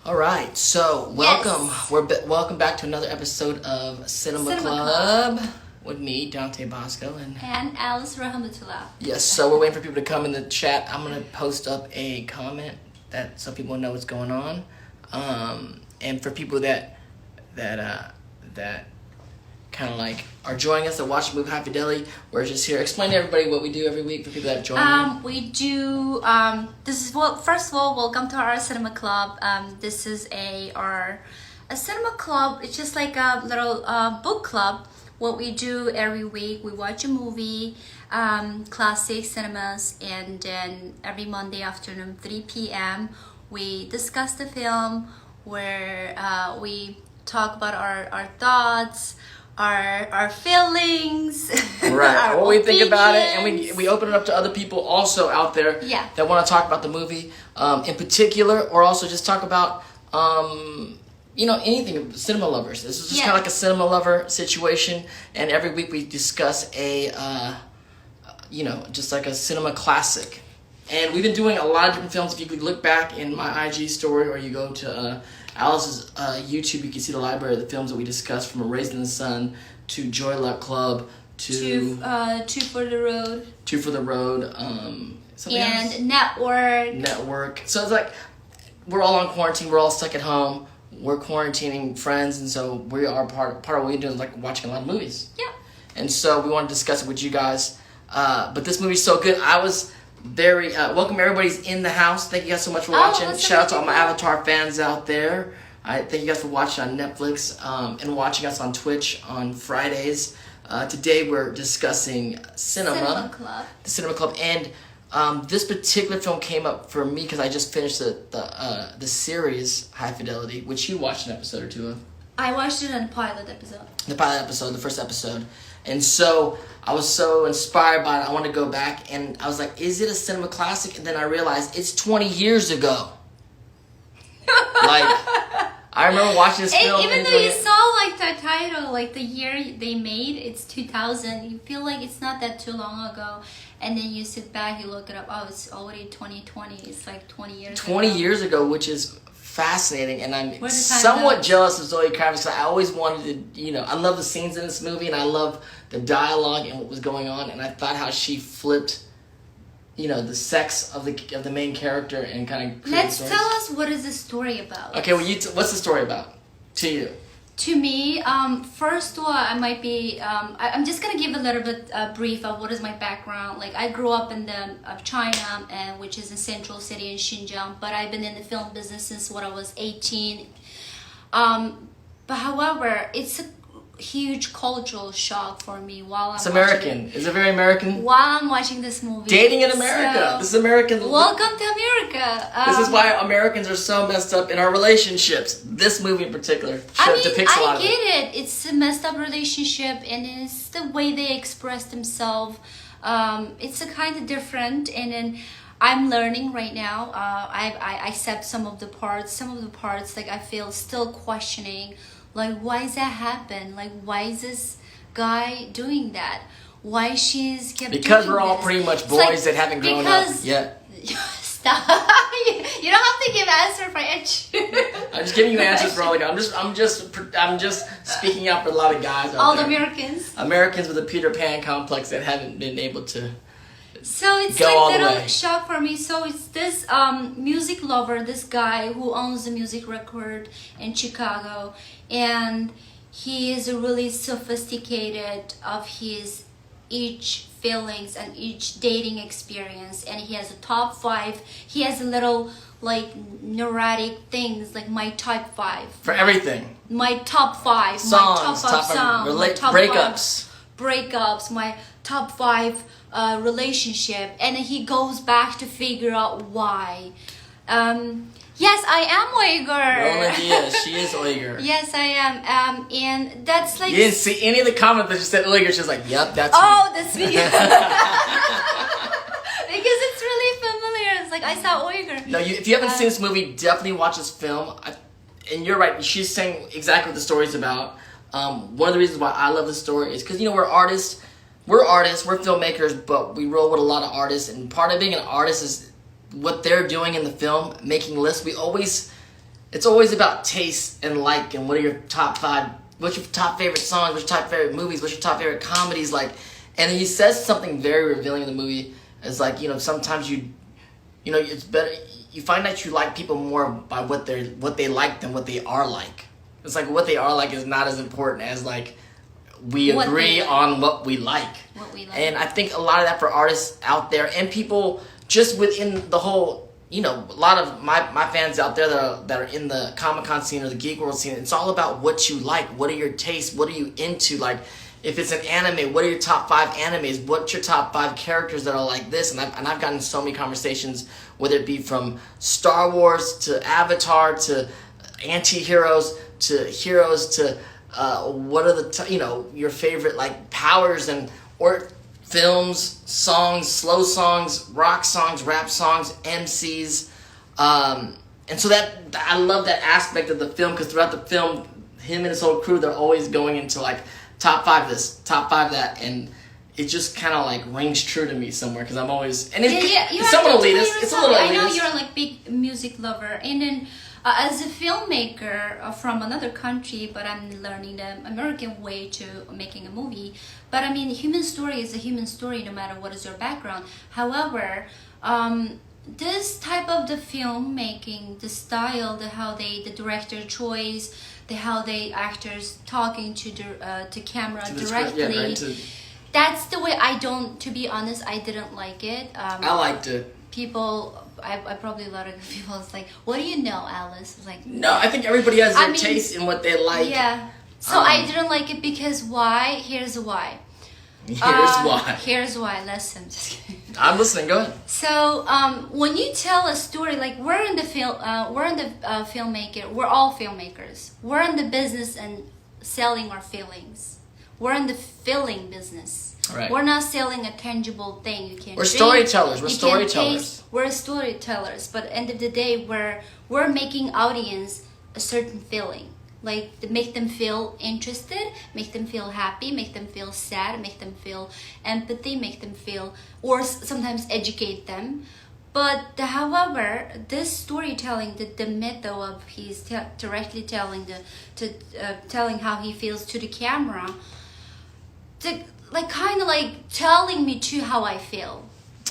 All right, so welcome. Yes. Welcome back to another episode of Cinema Club with me, Dante Bosco, and Alice Rahmatullah. Yes, so we're waiting for people to come in the chat. I'm gonna post up a comment that so people know what's going on, and for people that kind of like are joining us to watch the movie High Fidelity, we're just here. Explain to everybody what we do every week for people that join. We do. First of all, welcome to our cinema club. This is a cinema club. It's just like a little book club. What we do every week, we watch a movie, classic cinemas, and then every Monday afternoon, 3 p.m., we discuss the film, where we talk about our thoughts, our feelings, right? What we think about it, and we open it up to other people also out there that want to talk about the movie in particular, or also just talk about anything, cinema lovers. This is just kind of like a cinema lover situation, and every week we discuss a just like a cinema classic. And we've been doing a lot of different films. If you could look back in my IG story, or you go to Alice's YouTube, you can see the library of the films that we discussed, from A Raised in the Sun to Joy Luck Club to Two for the Road. Two for the Road. Something and else? Network. So it's like we're all on quarantine. We're all stuck at home. We're quarantining friends, and so we are part of what we do is like watching a lot of movies. Yeah. And so we want to discuss it with you guys. But this movie's so good. I was very welcome. Everybody's in the house. Thank you guys so much for watching. Shout out to all my Avatar fans out there. I thank you guys for watching on Netflix and watching us on Twitch on Fridays. Today we're discussing the Cinema Club, and this particular film came up for me because I just finished the series High Fidelity, which you watched an episode or two of. I watched it on the pilot episode. The first episode. And so I was so inspired by it. I wanted to go back, and I was like, is it a cinema classic? And then I realized it's 20 years ago. I remember watching this film. Even though you saw like the title, like the year they made, it's 2000. You feel like it's not that too long ago. And then you sit back, you look it up. Oh, it's already 2020. It's like 20 years ago. 20 years ago, which is fascinating, and I'm somewhat jealous of Zoe Kravitz, because I always wanted to, I love the scenes in this movie, and I love the dialogue and what was going on, and I thought how she flipped, the sex of the main character and kind of. Let's tell us, what is the story about? Okay, well, what's the story about to you? To me, first of all, I might be. I'm just gonna give a little bit brief of what is my background. Like, I grew up in China, which is a central city in Xinjiang. But I've been in the film business since when I was 18. But however, it's a huge cultural shock for me while I'm. It's American. Is it very American? While I'm watching this movie. Dating in America. This is American. Welcome to America. This is why Americans are so messed up in our relationships. This movie in particular depicts a lot of it. I get it. It's a messed up relationship, and it's the way they express themselves. It's a kind of different, and then I'm learning right now. I accept some of the parts. Like, I feel still questioning. Like, why does that happen? Like, why is this guy doing that? Why she's kept because doing we're all this? pretty much boys that haven't grown up yet. Stop! You don't have to give answer for each. I'm just giving you answers for all the guys. I'm just speaking out for a lot of guys. All the Americans. Americans with a Peter Pan complex that haven't been able to. So it's like a little shock for me. So it's this music lover, this guy who owns a music record in Chicago, and he is really sophisticated of his each feelings and each dating experience, and he has a top 5. He has a little like neurotic things, like my top 5 for everything. My top 5 songs, my top 5 songs, my top breakups, my top 5 relationship, and he goes back to figure out why. Yes, I am Uyghur. Roland Diaz, she is Uyghur. Yes, I am. And that's like. You didn't see any of the comments that just said Uyghur. She was like, "Yep, that's me." Oh, that's me. Because it's really familiar. It's like I saw Uyghur. No, if you haven't seen this movie, definitely watch this film. And you're right. She's saying exactly what the story's about. One of the reasons why I love the story is because we're artists. We're filmmakers, but we roll with a lot of artists. And part of being an artist is what they're doing in the film, making lists. We always it's always about taste and like, and what are your top 5, what's your top favorite songs, what's your top favorite movies, what's your top favorite comedies, like, and he says something very revealing in the movie. It's like, sometimes you know, it's better, you find that you like people more by what they like than what they are like. It's like what they are like is not as important as like we agree on what we like. And I think a lot of that for artists out there and people just within the whole, a lot of my fans out there that are in the Comic-Con scene or the Geek World scene, it's all about what you like. What are your tastes? What are you into? Like, if it's an anime, what are your top 5 animes? What's your top 5 characters that are like this? And I've gotten so many conversations, whether it be from Star Wars to Avatar to anti-heroes to heroes to what are the your favorite like powers or films, songs, slow songs, rock songs, rap songs, MCs, and so that I love that aspect of the film, because throughout the film, him and his whole crew, they're always going into like top 5 this, top 5 that, and it just kind of like rings true to me somewhere, because I'm always it's somewhat elitist. It's a little elitist. I know you're like big music lover, and then as a filmmaker from another country, but I'm learning the American way to making a movie. But I mean, human story is a human story, no matter what is your background. However, this type of the filmmaking, the style, the director choice, how the actors talking to camera directly. That's the way to be honest, I didn't like it. I liked it. I probably a lot of people was like, what do you know, Alice? I was like, no, I think everybody has their taste in what they like. Yeah. So I didn't like it because why? Here's why. Here's why. Listen. Just kidding. I'm listening. Go ahead. So when you tell a story, like we're in the filmmaker. We're all filmmakers. We're in the business and selling our feelings. We're in the feeling business. Right. We're not selling a tangible thing. We're storytellers. We're storytellers. We're storytellers. But at the end of the day, we're making audience a certain feeling. Like to make them feel interested, make them feel happy, make them feel sad, make them feel empathy, make them feel, or sometimes educate them. But however, this storytelling, the method of he's directly telling telling how he feels to the camera, kind of like telling me too how I feel.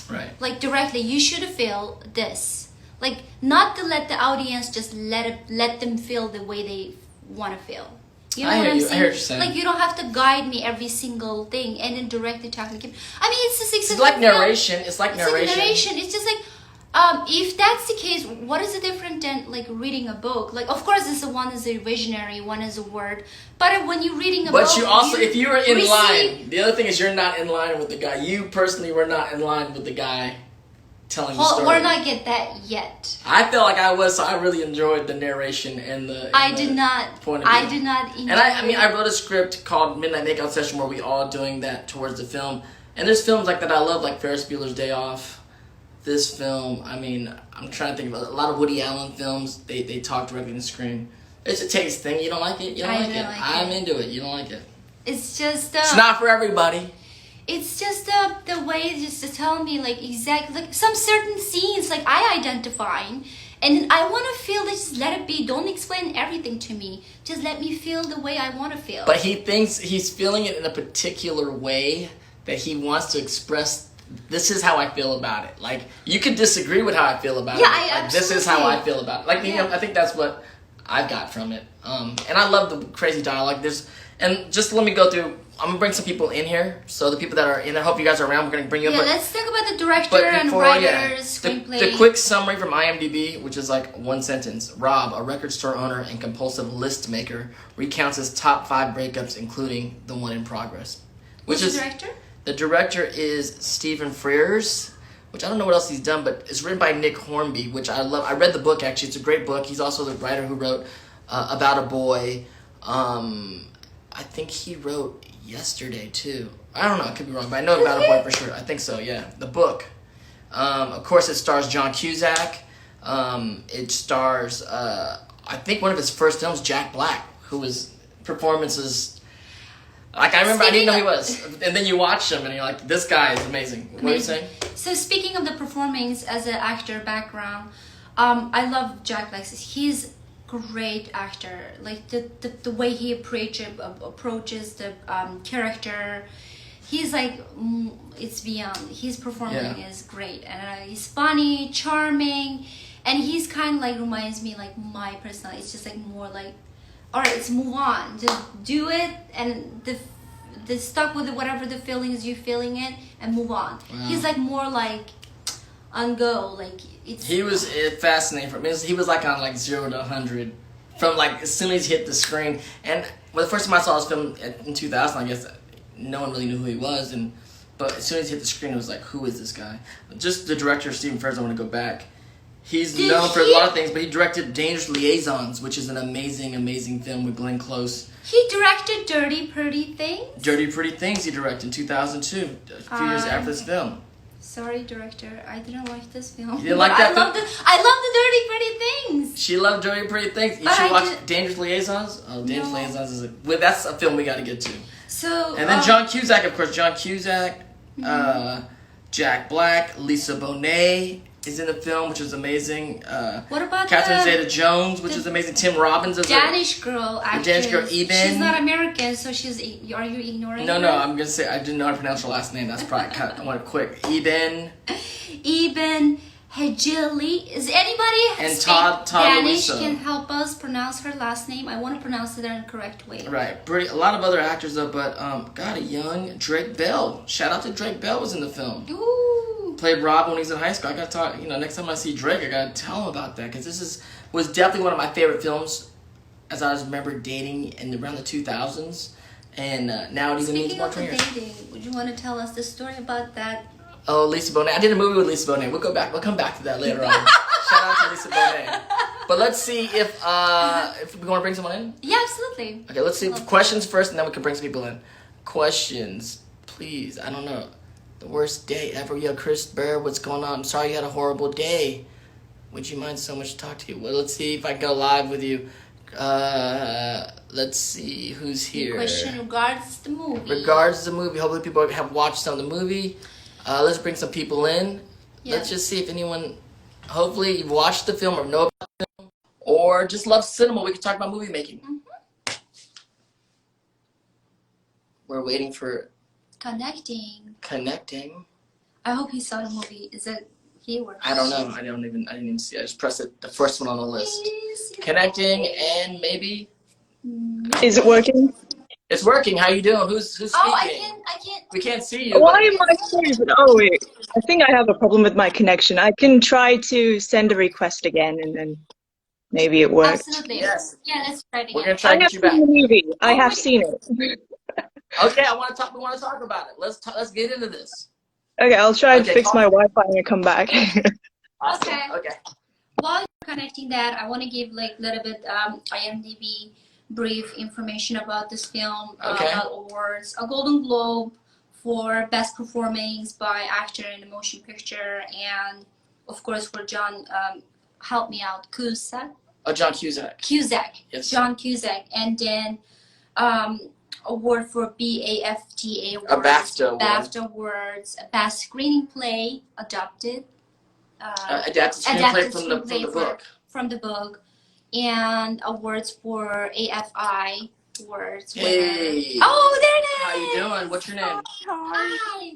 Right. Like directly, you should feel this. Like not to let the audience just let them feel the way they want to feel. You know what I'm saying? I hear what you're saying. Like you don't have to guide me every single thing and then directly talk to the camera. I mean, it's like narration. It's like narration. It's just like. If that's the case, what is the difference than like reading a book? Like, of course, one is a visionary, one is a word. But when you're reading a book, but you also, if you were in line, the other thing is you're not in line with the guy. You personally were not in line with the guy telling the story. We're not get that yet. I felt like I was, so I really enjoyed the narration and the. I did not enjoy. And I wrote a script called Midnight Makeout Session where we all doing that towards the film. And there's films like that I love, like Ferris Bueller's Day Off. This film, I mean, I'm trying to think about a lot of Woody Allen films. They talk directly to the screen. It's a taste thing. You don't like it? You don't like it? I'm into it. You don't like it? It's just... it's not for everybody. It's just the way just to tell me, like, exactly... Like, some certain scenes, like, I identifying. And I want to feel this. Just let it be. Don't explain everything to me. Just let me feel the way I want to feel. But he thinks he's feeling it in a particular way that he wants to express... This is how I feel about it. Like, you could disagree with how I feel about it. Like, this is how I feel about it. Like, I think that's what I got from it. And I love the crazy dialogue. And just let me go through. I'm gonna bring some people in here. So the people that are in, I hope you guys are around. We're gonna bring you. Yeah, let's talk about the director and writers, screenplay. The quick summary from IMDb, which is like one sentence. Rob, a record store owner and compulsive list maker, recounts his top 5 breakups, including the one in progress. Who's the director? The director is Stephen Frears, which I don't know what else he's done, but it's written by Nick Hornby, which I love. I read the book, actually. It's a great book. He's also the writer who wrote About a Boy. I think he wrote Yesterday, too. I don't know. I could be wrong, but I know About a Boy for sure. I think so, yeah. The book. Of course, it stars John Cusack. It stars, I think one of his first films, Jack Black, who was performances... Like, I remember, I didn't know he was. And then you watch him, and you're like, this guy is amazing. What are you saying? So, speaking of the performance as an actor background, I love Jack Black. He's great actor. Like the way he approaches the character. He's like, it's beyond. His performing is great, and he's funny, charming, and he's kind of like reminds me like my personality. It's just like more like, all right, let's move on, just do it, and the stuck with whatever the feelings you're feeling it, and move on. Wow. He's like more like on go, like it's. He was fascinating for me. He was like on like 0 to 100, from like as soon as he hit the screen. And the first time I saw this film in 2000, I guess. No one really knew who he was, but as soon as he hit the screen, it was like, who is this guy? Just the director, Stephen Frears, I want to go back. He's known for a lot of things, but he directed Dangerous Liaisons, which is an amazing, amazing film with Glenn Close. He directed Dirty Pretty Things? Dirty Pretty Things he directed in 2002, a few years after this film. Sorry, director, I didn't like this film. You didn't like that film? I love the Dirty Pretty Things. She loved Dirty Pretty Things. You should watch Dangerous Liaisons. Oh, Dangerous Liaisons is that's a film we got to get to. So, and then John Cusack, of course. John Cusack, Jack Black, Lisa Bonet is in the film, which is amazing. What about Catherine Zeta-Jones, which is amazing. Tim Robbins is Danish girl actress. The Danish girl, Eben. She's not American, so she's. Are you ignoring her? No, I'm gonna say I didn't know how to pronounce her last name. That's probably I want it quick. Eben Hejili. Is anybody and Todd Danish Louisa can help us pronounce her last name? I want to pronounce it in the correct way. Right. A lot of other actors though, but got a young Drake Bell. Shout out to Drake Bell was in the film. Ooh. Played Rob when he was in high school. I gotta talk. Next time I see Drake, I gotta tell him about that because this was definitely one of my favorite films, as I remember dating in around the 2000s, and now it even means more 20 years. Speaking of dating, would you want to tell us the story about that? Oh, Lisa Bonet. I did a movie with Lisa Bonet. We'll come back to that later on. Shout out to Lisa Bonet. But let's see if we want to bring someone in. Yeah, absolutely. Okay, let's see. Questions first, and then we can bring some people in. Questions, please. I don't know. The worst day ever. Yo, Chris Burr, what's going on? I'm sorry you had a horrible day. Would you mind so much to talk to you? Well, let's see if I can go live with you. Let's see who's here. The question regards the movie. Regards the movie. Hopefully people have watched some of the movie. Let's bring some people in. Yeah. Let's just see if anyone, hopefully you've watched the film or know about the film or just love cinema. We can talk about movie making. Mm-hmm. We're waiting for... Connecting. I hope he saw the movie. Is it he or... I don't know. I didn't even see. I just pressed it, the first one on the list. Connecting and maybe... Is it working? It's working. How you doing? Who's speaking? Oh, I can't. We can't see you. Why am I serious? Oh, wait. I think I have a problem with my connection. I can try to send a request again, and then maybe it works. Absolutely. Yes. Yeah, let's try it again. We're gonna try to get you back. I have seen the movie. I have seen it. Okay, we want to talk about it. Let's get into this. Okay, I'll try to fix my Wi-Fi and come back. Awesome. Okay. While you're connecting that, I want to give like a little bit IMDb brief information about this film, about awards. A Golden Globe for Best Performance by Actor in a Motion Picture, and of course for John, help me out, Cusack? Oh, John Cusack. Yes. John Cusack. And then award for BAFTA Awards. A BAFTA award. BAFTA Awards. Best Screenplay, Adapted. Adapted screenplay from the book. From the book. And awards for AFI awards. Hey. Oh, there it is. How you doing? What's your name? Hi.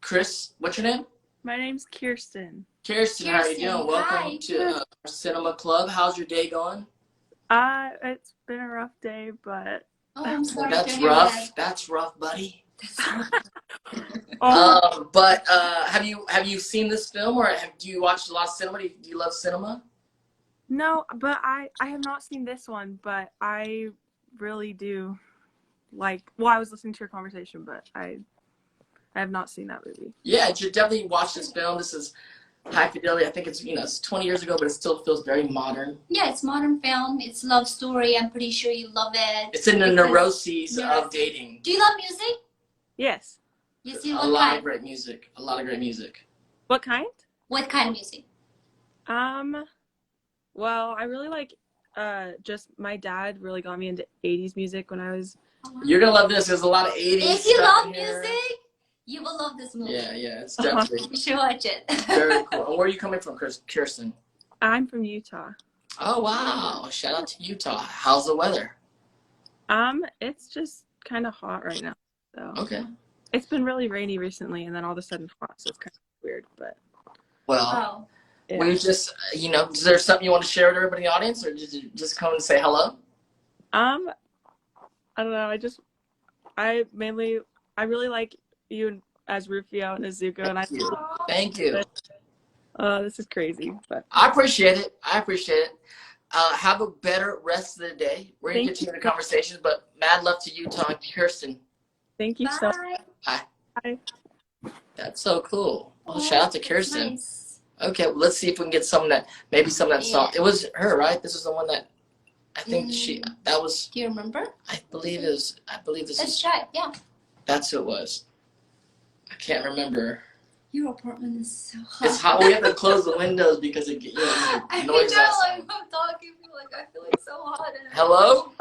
Chris, what's your name? My name's Kirsten. Kirsten, how are you doing? Welcome to our cinema club. How's your day going? It's been a rough day, but I'm sorry. That's rough. That's rough, buddy. Oh. But have you seen this film, or do you watch a lot of cinema? Do you love cinema? No, but I have not seen this one, but I really do like. Well, I was listening to your conversation, but I have not seen that movie. Yeah, you should definitely watch this film. This is High Fidelity. I think it's 20 years ago, but it still feels very modern. Yeah, it's modern film. It's love story. I'm pretty sure you love it. It's in the neuroses of dating. Do you love music? Yes. Yes, you a lot of great music. A lot of great music. What kind? What kind of music? Well, I really like, just my dad really got me into 80s music when I was... You're going to love this. There's a lot of 80s If you love here. music, you will love this movie. Yeah, it's definitely... You should watch it. Very cool. And where are you coming from, Kirsten? I'm from Utah. Oh wow! Shout out to Utah. How's the weather? It's just kind of hot right now. So Okay. it's been really rainy recently, and then all of a sudden hot, so it's kind of weird. But Well, Oh, yeah. we just, is there something you want to share with everybody in the audience, or did you just come and say hello? I don't know. I mainly, I really like you as Rufio and Azuko, and I. Thank you. Thank you. This is crazy, but I appreciate it. I appreciate it. Have a better rest of the day. We're going to thank you. continue the conversations, but mad love to Utah and Kirsten. Thank you so bye. Hi. much. That's so cool. Well, Oh, shout out to that's Kirsten. nice. Okay, well, let's see if we can get some that, maybe some of that song. Yeah. It was her, right? This was the one that, I think that was, Do you remember? I believe this Let's is, try. Yeah. that's who it was. I can't remember. Your apartment is so hot. It's hot. We have to close the windows because it, I noise feel outside. like I'm talking, like I feel like so hot. And Hello?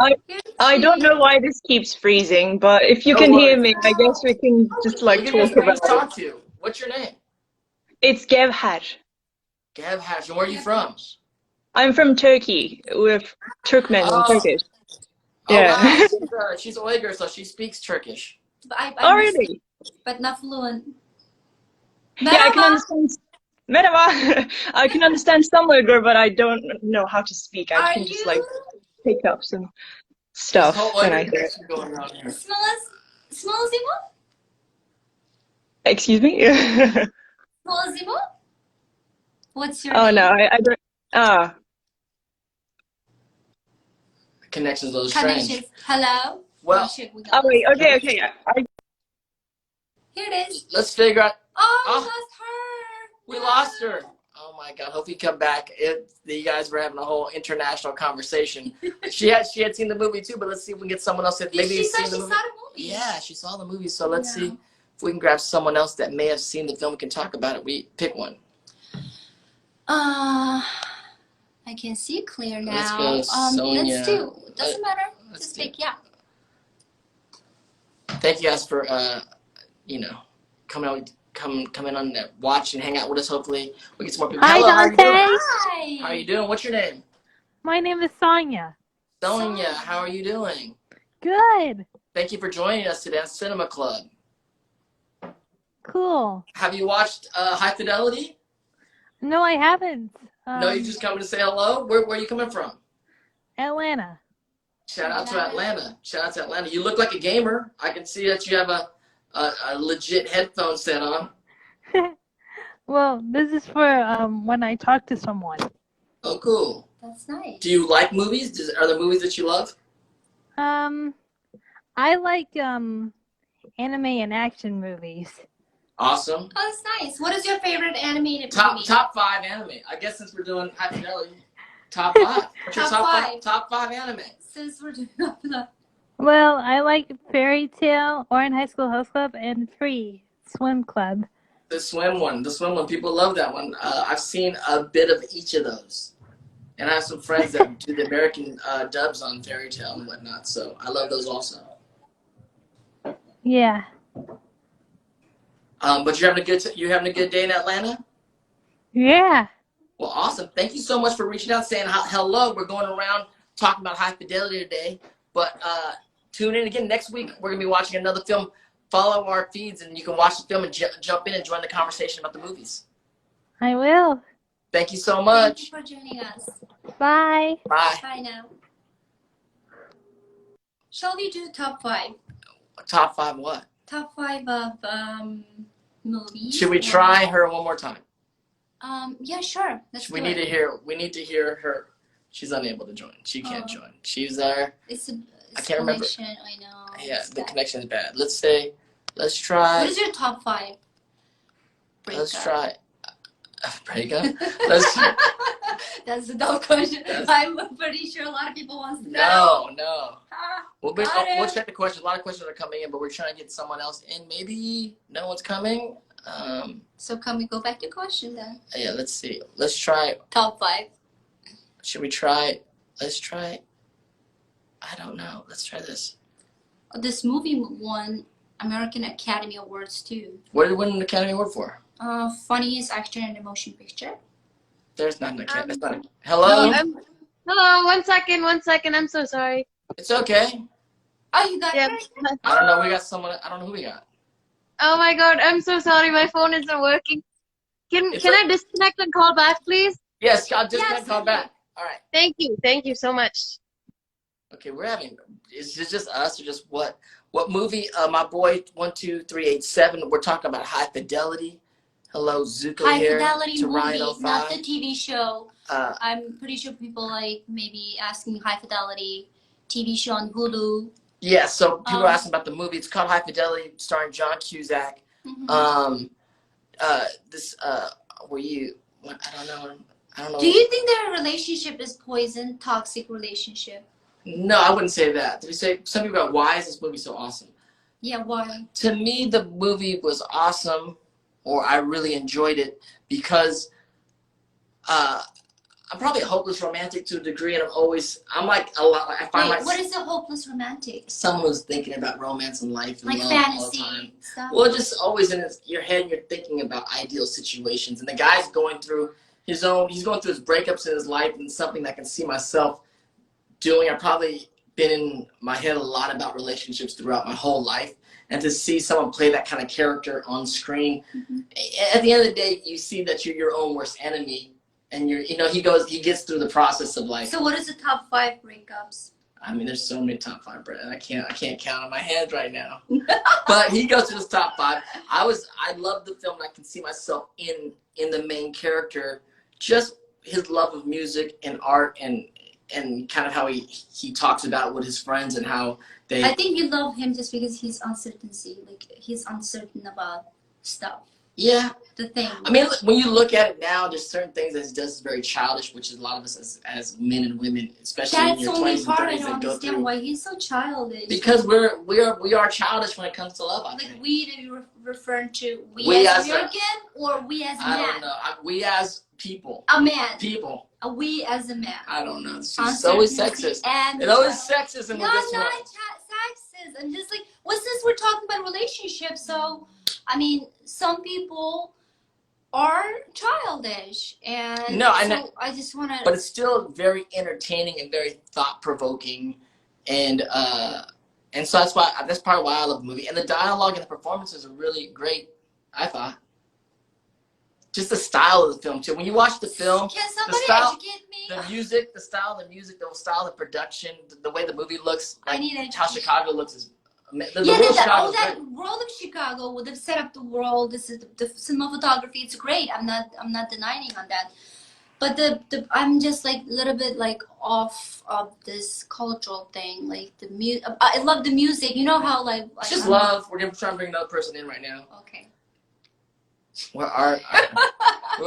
I don't know why this keeps freezing, but if you No can hear worries. me, I guess we can just We like can talk just, we can about just it. talk to you. What's your name? It's Gevhat. Gav Hash. And where are you from? I'm from Turkey. We're Turkmen and Oh. Turkish. Oh, Yeah. wow. She's Uyghur, so she speaks Turkish. But I Oh, really? but not fluent. Yeah, I can Merhaba. understand. Merhaba. I can understand some Uyghur, but I don't know how to speak. I Are can just you? like pick up some This stuff whole when I Uyghur hear it. connection going on here. Small Zimo? Excuse me? Small Zimo? What's your Oh name? no, I don't. Ah, The connection's a little strange. Connections. Hello? Well, We got oh wait. lost. Okay. Here it is. let's figure out. Oh, we Oh. lost her. We No. lost her. Oh my God! Hope you come back. You guys were having a whole international conversation. She had seen the movie too, but let's see if we can get someone else that maybe She said seen she the saw movie. the movie. Yeah, she saw the movie. So let's see if we can grab someone else that may have seen the film. We can talk about it. We pick one. I can see clear now. Let's go, Sonia. Let's do. Doesn't matter. Let's Just do. pick. Yeah. Thank you guys for coming out, come in on that, watch and hang out with us. Hopefully we get some more people. Hi, Hello, how are you Dante. doing? Hi. How are you doing? What's your name? My name is Sonia. Sonia. How are you doing? Good. Thank you for joining us today on Cinema Club. Cool. Have you watched High Fidelity? No, I haven't. No, you just coming to say hello? Where are you coming from? Atlanta. Shout out to Atlanta. Shout out to Atlanta. You look like a gamer. I can see that you have a legit headphone set on. Well, this is for when I talk to someone. Oh, cool. That's nice. Do you like movies? Are there movies that you love? I like anime and action movies. Awesome. Oh, that's nice. What is your favorite animated Top movie? top 5 anime. I guess since we're doing High Fidelity, top 5. What's your Top five. Top 5 anime? Since we're doing that. Well, I like Fairy Tale, Orange High School Host Club, and Free Swim Club. The swim one. People love that one. I've seen a bit of each of those. And I have some friends that do the American dubs on Fairy Tale and whatnot, so I love those also. Yeah. But you're having a good day in Atlanta? Yeah. Well, awesome. Thank you so much for reaching out, saying hello. We're going around talking about High Fidelity today, but tune in again next week. We're gonna be watching another film. Follow our feeds, and you can watch the film and jump in and join the conversation about the movies. I will. Thank you so much. Thank you for joining us. Bye. Bye. Bye now. Shall we do top 5? Top 5 what? Top 5 of movies. Should we try her one more time? Yeah, sure. Let's We do need it. to hear her. She's unable to join. She can't Oh. join. She's there. It's I can't remember. connection, I know. Yeah, It's the bad. connection is bad. Let's try. What is your top 5? Let's Breakup. try. Breakup? Let's. That's a dumb question. That's- I'm pretty sure a lot of people want to know. No. Ah, We'll got it. check the questions. A lot of questions are coming in, but we're trying to get someone else in. Maybe no one's coming. So can we go back to question then? Yeah, let's see. Let's try. Top 5. Should we try? Let's try. I don't know. Let's try this. This movie won American Academy Awards too. What did it win an Academy Award for? Funniest action and motion picture. There's not an Academy. That's not. Hello. one second. I'm so sorry. It's okay. Oh, you got Yeah. it? I don't know. We got someone. I don't know who we got. Oh my God, I'm so sorry. My phone isn't working. Can I disconnect and call back, please? Yes, I'll just Yes, call back. All right. Thank you so much. Okay, we're having. Is it just us or just what? What movie? My boy 12387. We're talking about High Fidelity. Hello, Zuko High here. Fidelity to movie, Ryan 05. not the TV show. Uh, I'm pretty sure people like maybe asking High Fidelity TV show on Hulu. yeah. So people are asking about the movie. It's called High Fidelity, starring John Cusack. Mm-hmm. This. Were you? I don't know. I don't know. Do you think their relationship is poison, toxic relationship? No, I wouldn't say that. Did you say some people about why is this movie so awesome? Yeah, why? To me, the movie was awesome, or I really enjoyed it because I'm probably a hopeless romantic to a degree, and I'm like a lot. I find Wait, what is a hopeless romantic? someone who's thinking about romance and life and Like love all the time. fantasy stuff? Well, just always in your head, you're thinking about ideal situations, and the guy's going through his own. He's going through his breakups in his life, and something that I can see myself doing. I've probably been in my head a lot about relationships throughout my whole life, and to see someone play that kind of character on screen, at the end of the day, you see that you're your own worst enemy, and he gets through the process of like. So what is the top 5 breakups? I mean, there's so many top 5, Brett. I can't count on my hands right now. But he goes to his top 5. I love the film, and I can see myself in the main character, just his love of music and art and kind of how he talks about it with his friends and how they. I think you love him just because he's uncertainty. Like he's uncertain about stuff. Yeah. The thing. I mean, when you look at it now, there's certain things that he does is very childish, which is a lot of us as men and women, especially in That's your the only 20s and part I 30s, don't that go understand through. why he's so childish. Because we are childish when it comes to love. I Like think. we, are you referring to We as as American or we as a man? I don't know. We as people. A man. People. A we as a man. I don't know. It's just always sexist. And It's always sexism no, with this not one. sexist. I'm just like, what's this? We're talking about relationships. So, I mean, some people are childish, and No, I just want to. But it's still very entertaining and very thought provoking, and so that's part of why I love the movie. And the dialogue and the performances are really great. I thought. Just the style of the film too. When you watch the film, Can somebody educate me? the music, the style of the production, the way the movie looks, I like need how education. Chicago looks is. The Yeah, real that Chicago's that great. world of Chicago would have set up the world. This is the cinematography. It's great. I'm not denying on that. But the I'm just like a little bit like off of this cultural thing. Like the music. I love the music. You know how like It's just love. We're gonna try and bring another person in right now. Okay. We're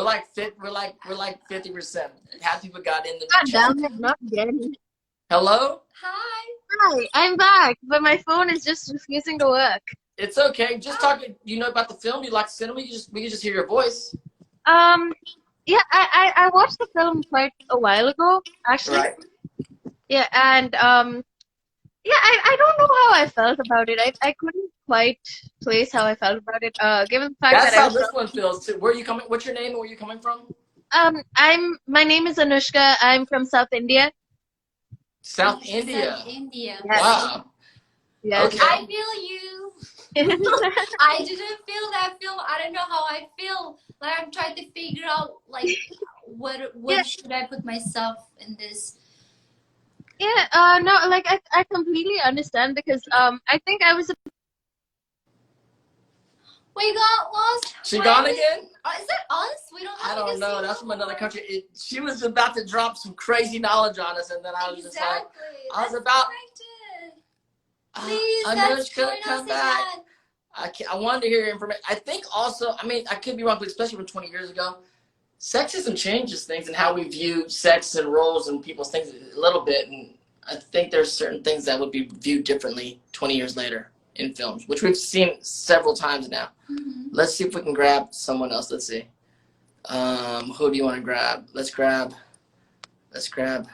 like 50%. Half people got in the God chat. damn it, not again. Hello? Hi. Hi, I'm back, but my phone is just refusing to work. It's okay. Just talking. You know about the film? You like cinema? We can just hear your voice. Yeah, I watched the film quite a while ago, actually. Right. Yeah, and yeah, I don't know how I felt about it. I couldn't quite place how I felt about it. Given the fact That's that how this one feels too. Where are you coming? What's your name? And where are you coming from? my name is Anushka. I'm from South India. South India. South India. Yes. Wow. Yes. Okay. I feel you. I didn't feel that film. I don't know how I feel. Like I'm trying to figure out like what Yeah. should I put myself in this. Yeah, no, like I completely understand because I think I was We got lost. She Wait, gone again? Is it us? We don't have I don't to know. see That's from another more. country. She was about to drop some crazy knowledge on us, and then I was just like, Exactly. I was That's about. connected. Please, I let's know she could join come us back. again. I wanted to hear your information. I think also, I mean, I could be wrong, but especially from 20 years ago, sexism changes things and how we view sex and roles and people's things a little bit. And I think there's certain things that would be viewed differently 20 years later in films, which we've seen several times now. Mm-hmm. Let's see if we can grab someone else. Let's see. Who do you want to grab? Let's grab it.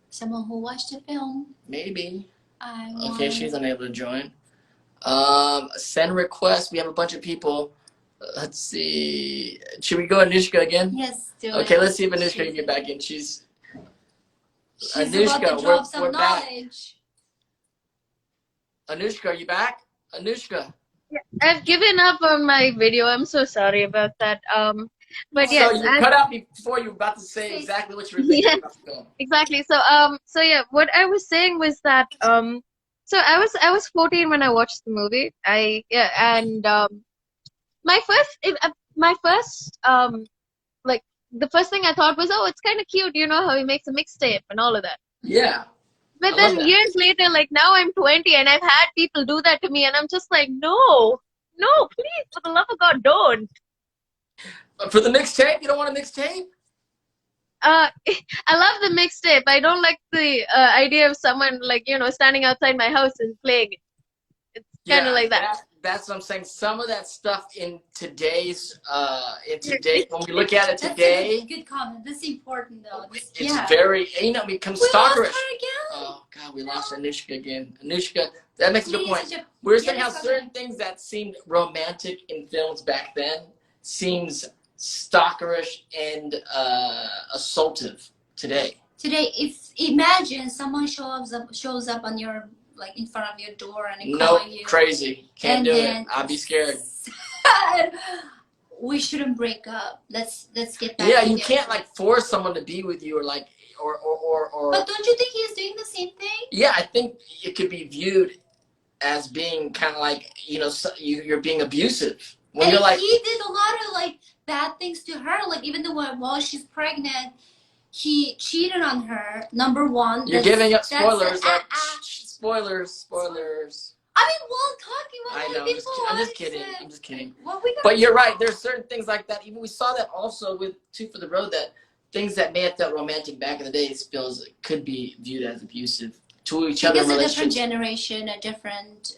Someone who watched the film. Maybe. I Okay, she's unable to join. Send request. We have a bunch of people. Let's see. Should we go Anushka again? Yes, do Okay, it. let's see if Anushka can get back in. She's She's about to Anushka, drop some we're back. knowledge. Anushka, are you back? Anushka. Yeah, I've given up on my video. I'm so sorry about that. But So yes, you cut out before you were about to say exactly what you were thinking yeah, about the film. exactly. So yeah, what I was saying was that so I was 14 when I watched the movie. And my first like the first thing I thought was, oh, it's kind of cute, how he makes a mixtape and all of that. Yeah, But I love then that. years later, like now I'm 20 and I've had people do that to me, and I'm just like, no, no, please, for the love of God, don't. For the mixtape, you don't want a mixtape? Uh, I love the mixtape. I don't like the idea of someone like standing outside my house and playing it. It's kind of Yeah, like that. that's what I'm saying. Some of that stuff in today's Yeah. when we look at it That's today, a good comment. That's important though. it's very becomes We lost stalkerish. her again. Oh God, we lost Anushka again. Anushka, that makes a good Please, point. Japan. We were saying Yeah, how certain things that seemed romantic in films back then seems stalkerish and assaultive today. Today, if imagine someone shows up on your like in front of your door and they No, call you, crazy. Can't and do then it. I'd be scared. we shouldn't break up. Let's get back. Yeah, together. you can't like force someone to be with you or. But don't you think he's doing the same thing? Yeah, I think it could be viewed as being kind of like you're being abusive when And you're like he did a lot of like bad things to her. Like even though while she's pregnant, he cheated on her. Number one. you're giving up spoilers. Spoilers. I mean, while talking about I know. I'm just kidding. I'm just kidding. But you're right. There's certain things like that. Even we saw that also with Two for the Road. That things that may have felt romantic back in the day could be viewed as abusive to each other in because a different relationships. generation, a different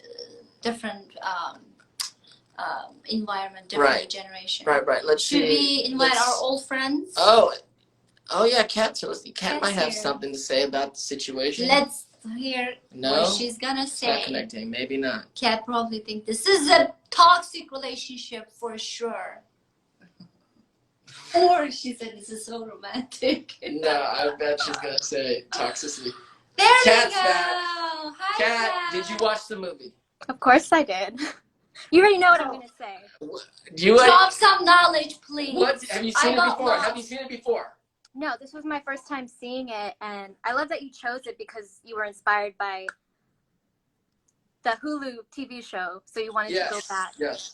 environment, different generation. Right. Let's Should see. we invite our old friends? Oh yeah, Kat. So Kat Kat's might have here. something to say about the situation. Let's hear No, what she's gonna it's not say. connecting. Maybe not. Kat probably think this is a toxic relationship for sure. Or she said this is so romantic. No, I bet she's gonna say toxicity. There Kat's we go. back. Hi, Kat, did you watch the movie? Of course I did. You already know what I'm gonna say. Drop some knowledge, please. What have you seen I it got before? lost. Have you seen it before? No, this was my first time seeing it, and I love that you chose it because you were inspired by the Hulu TV show, so you wanted to go back. Yes.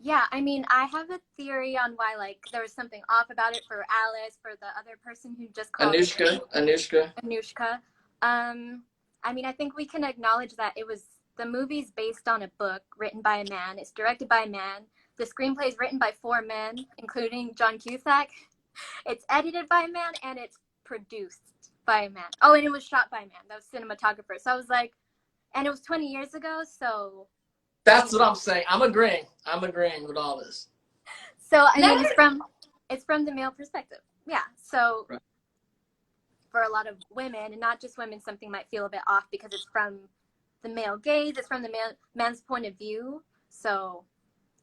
Yeah, I mean, I have a theory on why, like, there was something off about it for Alice, for the other person who just called Anushka. I mean, I think we can acknowledge that the movie's based on a book written by a man. It's directed by a man. The screenplay is written by 4 men, including John Cusack. It's edited by a man, and it's produced by a man. Oh, and it was shot by a man. That was cinematographer. So I was like, and it was 20 years ago, so. That's what I'm saying. I'm agreeing with all this. So I mean, it's from the male perspective. Yeah. So right. For a lot of women, and not just women, something might feel a bit off because it's from the male gaze. It's from the man's point of view. So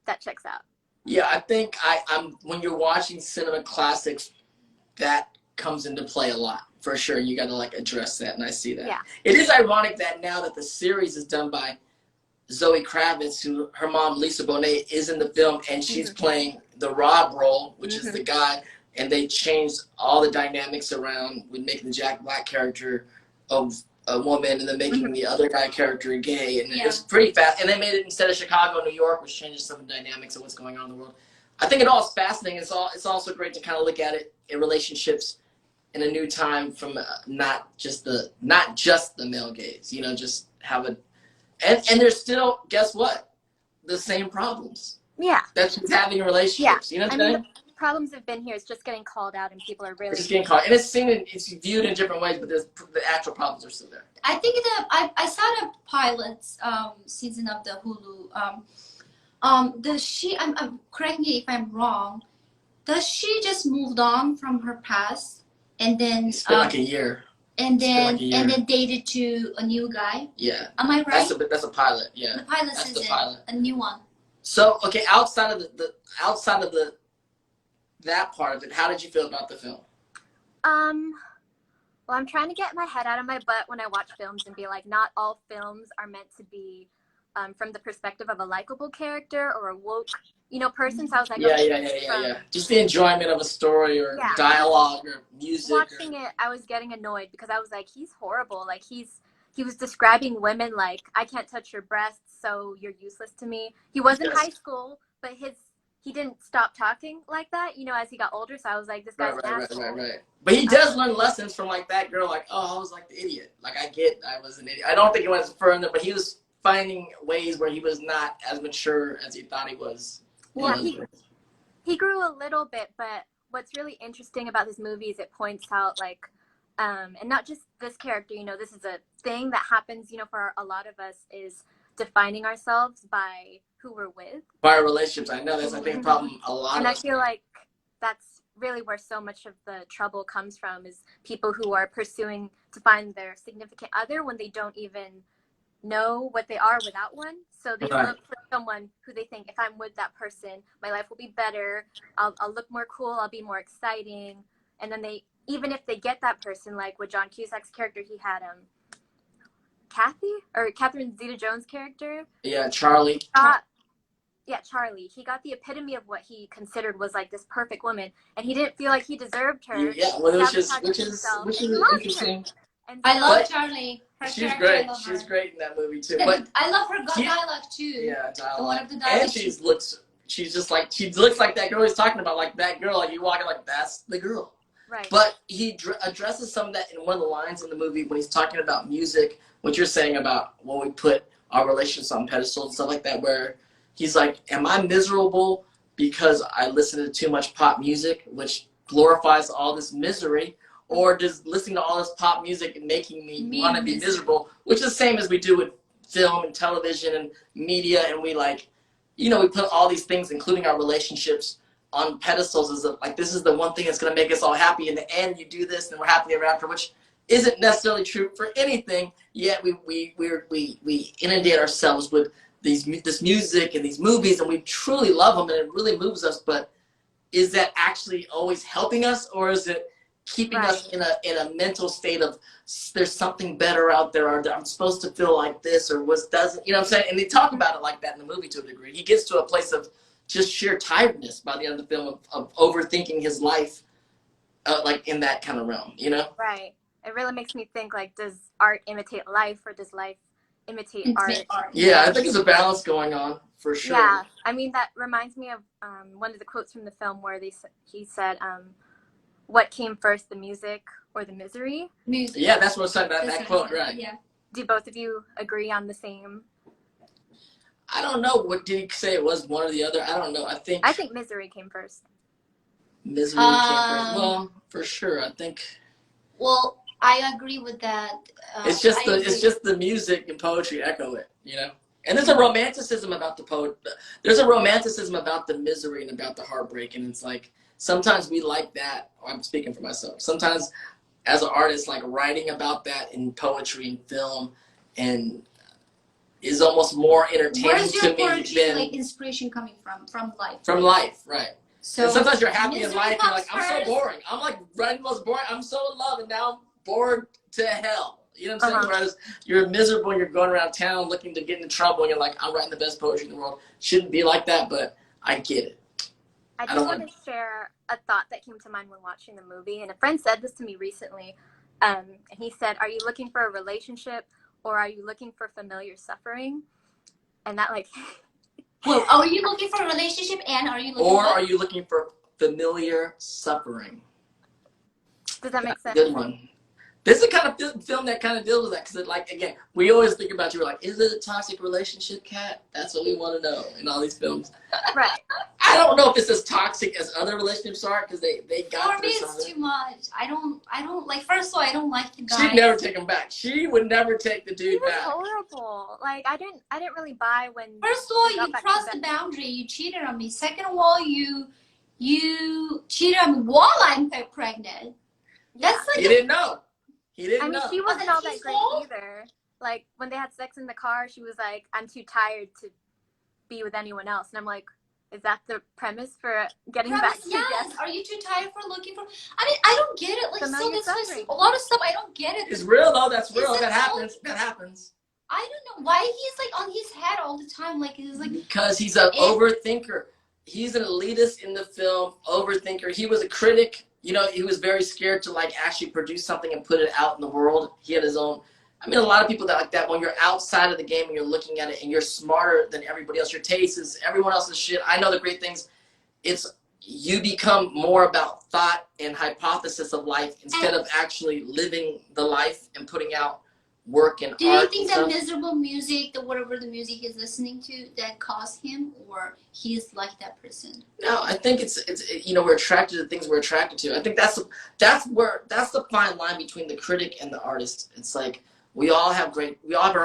that checks out. Yeah, I think I'm when you're watching cinema classics, that comes into play a lot for sure. You got to like address that, and I see that. Yeah. It is ironic that now that the series is done by Zoe Kravitz, who her mom Lisa Bonet is in the film, and she's playing the Rob role, which is the guy, and they changed all the dynamics around with making the Jack Black character of a woman and then making the other guy character gay, and it's pretty fast. And they made it instead of Chicago, New York, which changes some of the dynamics of what's going on in the world. I think it all is fascinating. It's also great to kind of look at it in relationships in a new time from not just the male gaze, just have a and there's still, guess what, the same problems. Yeah. That's what's having in relationships. You know what I'm saying? The problems have been here. It's just getting called out, and people are really just getting caught, and it's viewed in different ways, but the actual problems are still there. I think I saw the pilot season of the Hulu. Does she? Correct me if I'm wrong. Does she just moved on from her past and then It's been like a year. And then dated to a new guy? Yeah. Am I right? That's a pilot, yeah. The pilot That's season, the pilot. a new one. So okay, outside of that part of it, how did you feel about the film? Well, I'm trying to get my head out of my butt when I watch films and be like, not all films are meant to be from the perspective of a likable character or a woke, person. So I was like, yeah. Just the enjoyment of a story or dialogue or music. Watching it, I was getting annoyed because I was like, he's horrible. Like he was describing women like, I can't touch your breasts, so you're useless to me. He was in high school, but he didn't stop talking like that, as he got older. So I was like, this guy's an asshole. Right. But he does learn lessons from like that girl. Like, oh, I was like the idiot. Like I was an idiot. I don't think he went further, but he was finding ways where he was not as mature as he thought he was. Well, he grew a little bit, but what's really interesting about this movie is it points out like, and not just this character. This is a thing that happens. For a lot of us is defining ourselves by who we're with. By our relationships, I know that's I think a problem a lot. And of I us feel like that's really where so much of the trouble comes from is people who are pursuing to find their significant other when they don't even know what they are without one. So they look for someone who they think, if I'm with that person, my life will be better. I'll look more cool. I'll be more exciting. And then even if they get that person, like with John Cusack's character, he had Catherine Zeta-Jones' character. Yeah, Charlie. Charlie. He got the epitome of what he considered was like this perfect woman, and he didn't feel like he deserved her. Yeah, well, which is interesting. And so, I love Charlie. She's great. She's great in that movie too. But I love her dialogue too. Yeah, dialogue. One of the dialogue. And she looks like that girl he's talking about, like that girl. Like you walking like that's the girl. Right. But he addresses some of that in one of the lines in the movie when he's talking about music. What you're saying about when we put our relationships on pedestals and stuff like that, where he's like, am I miserable because I listen to too much pop music, which glorifies all this misery? Or does listening to all this pop music making me want to be miserable, which is the same as we do with film and television and media, and we we put all these things, including our relationships, on pedestals as like this is the one thing that's going to make us all happy. In the end, you do this and we're happy ever after, which isn't necessarily true for anything. Yet we inundate ourselves with this music and these movies, and we truly love them, and it really moves us. But is that actually always helping us, or is it keeping us in a mental state of there's something better out there, or I'm supposed to feel like this, or what doesn't, you know what I'm saying? And they talk about it like that in the movie to a degree. He gets to a place of just sheer tiredness by the end of the film of overthinking his life, like in that kind of realm, Right. It really makes me think, like, does art imitate life, or does life imitate art? Yeah, I think there's a balance going on, for sure. Yeah, I mean, that reminds me of one of the quotes from the film where he said, what came first, the music or the misery? Music. Yeah, that's what I said, that quote, right. Yeah. Do both of you agree on the same? I don't know. What did he say? It was one or the other? I don't know. I think misery came first. Misery came first. Well, for sure. I think. Well, I agree with that. It's just the music and poetry echo it, And there's a romanticism about the poet. There's a romanticism about the misery and about the heartbreak, and it's like sometimes we like that. I'm speaking for myself. Sometimes, as an artist, like writing about that in poetry and film, and is almost more entertaining Where's your to me poetry, than like inspiration coming from life. From life, right? So and sometimes you're happy in life. You're like, I'm first. so boring. I'm like running the most boring. I'm so in love, and now I'm bored to hell. You know what I'm saying? Whereas you're miserable and you're going around town looking to get into trouble, and you're like, I'm writing the best poetry in the world. Shouldn't be like that, but I get it. I just want to share a thought that came to mind when watching the movie, and a friend said this to me recently. And he said, "Are you looking for a relationship, or are you looking for familiar suffering?" And that, like, well, are you looking for a relationship, and are you looking are you looking for familiar suffering? Does that make sense? Good one. This is the kind of film that kind of deals with that, because, like, again, we always think about you. We're like, is it a toxic relationship, Kat? That's what we want to know in all these films. Right. I don't know if it's as toxic as other relationships are, because they got. For me, it's too much. I don't like. First of all, I don't like the guy. She'd never take him back. She would never take the dude back. He was horrible. Like, I didn't really buy when. First of all, you crossed the boundary. You cheated on me. Second of all, you cheated on me while I'm pregnant. That's like. He didn't know. He didn't know. She wasn't all that great either. Like, when they had sex in the car, she was like, "I'm too tired to be with anyone else," and I'm like, Is that the premise for getting back together? Yes. Are you too tired for looking for? I mean, I don't get it. Like, So now so you're this suffering. a lot of stuff I don't get it. It's real though. That's real. Is That it happens. so- That happens. I don't know why he's like on his head all the time. Like, he's like, Because he's an overthinker. He's an elitist in the film, overthinker. He was a critic. You know, he was very scared to like actually produce something and put it out in the world. He had his own. I mean, a lot of people that like that. When you're outside of the game and you're looking at it and you're smarter than everybody else, your taste is everyone else's shit. I know the great things. It's you become more about thought and hypothesis of life instead of actually living the life and putting out work and do you art. think that miserable music, that whatever the music he's listening to, that caused him, or he's like that person? No, I think it's you know, we're attracted to things we're attracted to. I think that's the fine line between the critic and the artist. It's like we all have our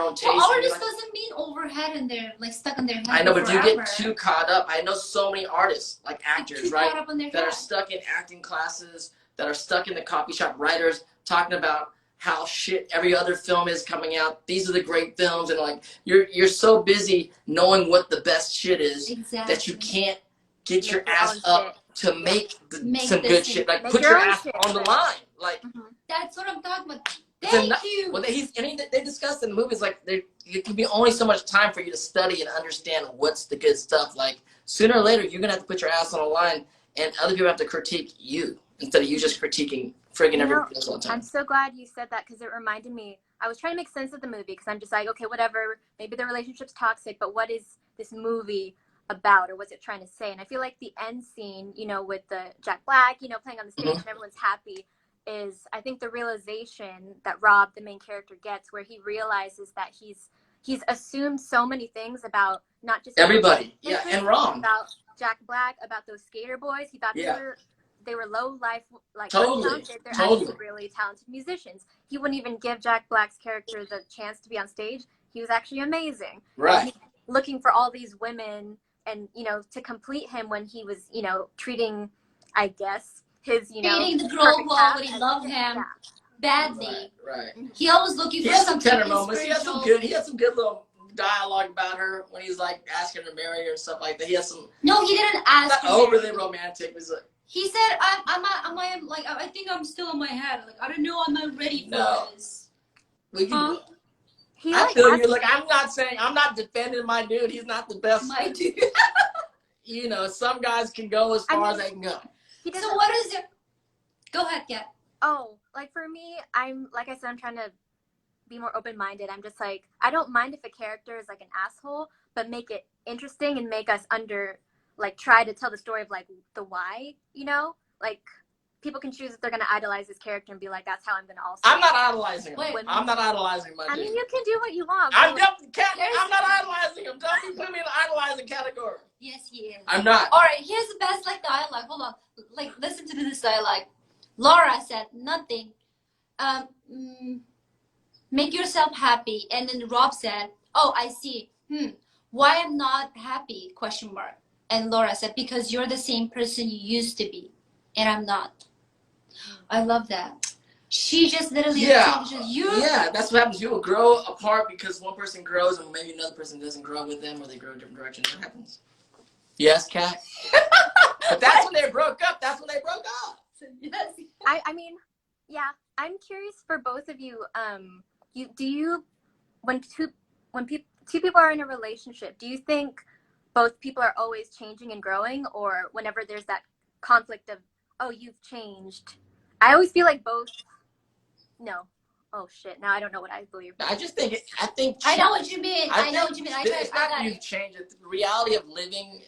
own taste. Well, artist doesn't mean overhead and they're like stuck in their head. I know, but forever. you get too caught up. I know so many artists, like actors, right, that are stuck in acting classes, that are stuck in the coffee shop, writers talking about how shit every other film is coming out. These are the great films, and like you're so busy knowing what the best shit is that you can't get your ass up to make some good shit. Like put your ass on the line. Like that's what I'm talking about. Thank you. Well, they discussed in the movies like there can be only so much time for you to study and understand what's the good stuff. Like sooner or later, you're gonna have to put your ass on a line, and other people have to critique you instead of you just critiquing friggin' everybody else all the time. I'm so glad you said that because it reminded me. I was trying to make sense of the movie because I'm just like, okay, whatever. Maybe the relationship's toxic, but what is this movie about, or what's it trying to say? And I feel like the end scene, you know, with the Jack Black, you know, playing on the stage and everyone's happy, is I think the realization that Rob, the main character, gets, where he realizes that he's assumed so many things about not just everybody, and wrong about Jack Black, about those skater boys. He thought they were low life, like untalented. They're actually really talented musicians. He wouldn't even give Jack Black's character the chance to be on stage. He was actually amazing. Right. He's looking for all these women, and you know, to complete him when he was, you know, treating, I guess, his, you know, dating the girl who already loved him badly. Right. He always looking for some tender moments. He had some good little dialogue about her when he's like asking her to marry her and stuff like that. He has some. No, he didn't ask. Not overly romantic. It was like. He said, I think I'm still in my head. Like, I don't know, I'm not ready for this. We can, I feel you. Like, I'm not defending my dude. He's not the best. My dude. You know, some guys can go as far as they can go. So what is it? Go ahead, Kat. Oh, like for me, like I said, I'm trying to be more open-minded. I'm just like, I don't mind if a character is like an asshole, but make it interesting and make us try to tell the story of like the why, you know? Like people can choose if they're gonna idolize this character and be like, that's how I'm gonna also. I'm not idolizing him. I'm not idolizing my dude. I mean, you can do what you want. I'm not idolizing him. Don't put me in the idolizing category. Yes, he is. I'm not. All right, here's the best like dialogue. Hold on. Like, listen to this dialogue. Laura said, nothing. Make yourself happy. And then Rob said, oh, I see. Why I'm not happy? Question mark. And Laura said, because you're the same person you used to be. And I'm not. I love that. She just literally Yeah, that's what happens. People grow apart because one person grows and maybe another person doesn't grow with them, or they grow in different directions. What happens? Yes, Kat? But that's when they broke up. That's when they broke up. Yes. I mean, yeah, I'm curious for both of you. When two people are in a relationship, do you think both people are always changing and growing, or whenever there's that conflict of, oh, you've changed? I always feel like both. No. Oh shit! Now I don't know what I believe. I know what you mean. I know what you mean. It's not you've changed it. The reality of living